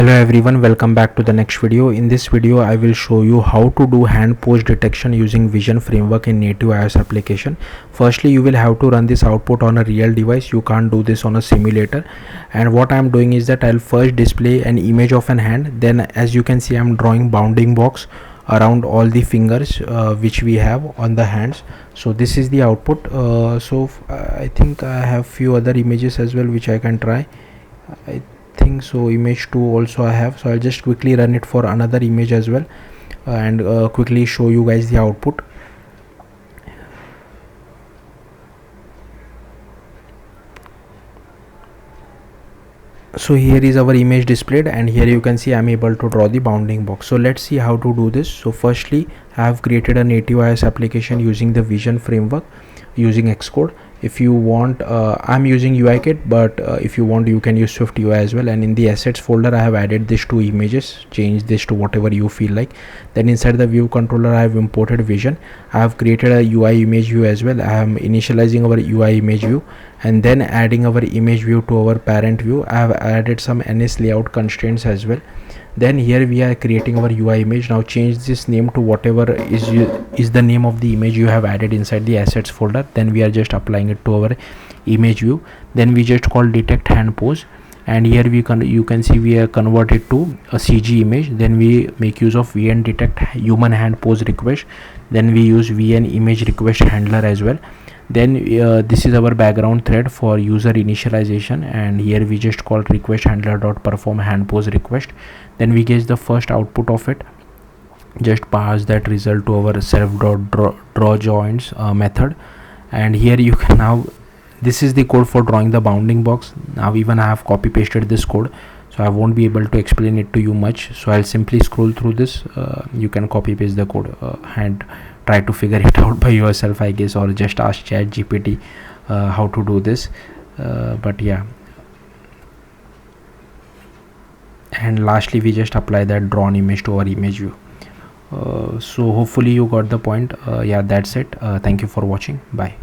Hello everyone, welcome back to the next video. In this video I will show you how to do hand pose detection using vision framework in native iOS application. Firstly, you will have to run this output on a real device. You can't do this on a simulator. And what I am doing is that I'll first display an image of an hand. Then as you can see, I'm drawing bounding box around all the fingers which we have on the hands. So this is the output. I think I have few other images as well which I can try. I think so image 2 also I have, so I'll just quickly run it for another image as well and quickly show you guys the output. So here is our image displayed, and here you can see I'm able to draw the bounding box. So let's see how to do this. So firstly, I have created a native iOS application using the vision framework using Xcode. If you want, I'm using UIKit, but if you want, you can use Swift UI as well. And in the assets folder, I have added these two images. Change this to whatever you feel like. Then inside the view controller, I have imported vision. I have created a UI image view as well. I am initializing our UI image view and then adding our image view to our parent view. I have added some NS layout constraints as well. Then here we are creating our UI image. Now change this name to whatever is the name of the image you have added inside the assets folder. Then we are just applying it to our image view. Then we just call detect hand pose, and here you can see we are converted to a CG image. Then we make use of vn detect human hand pose request. Then we use vn image request handler as well. Then this is our background thread for user initialization, and here we just call request handler dot perform hand pose request. Then we get the first output of it. Just pass that result to our self dot draw joints method, and here you can now, this is the code for drawing the bounding box. Now even I have copy pasted this code, so I won't be able to explain it to you much, so I'll simply scroll through this. You can copy paste the code and try to figure it out by yourself, I guess, or just ask ChatGPT how to do this. But yeah, and lastly we just apply that drawn image to our image view. So hopefully you got the point. Yeah, that's it. Thank you for watching. Bye.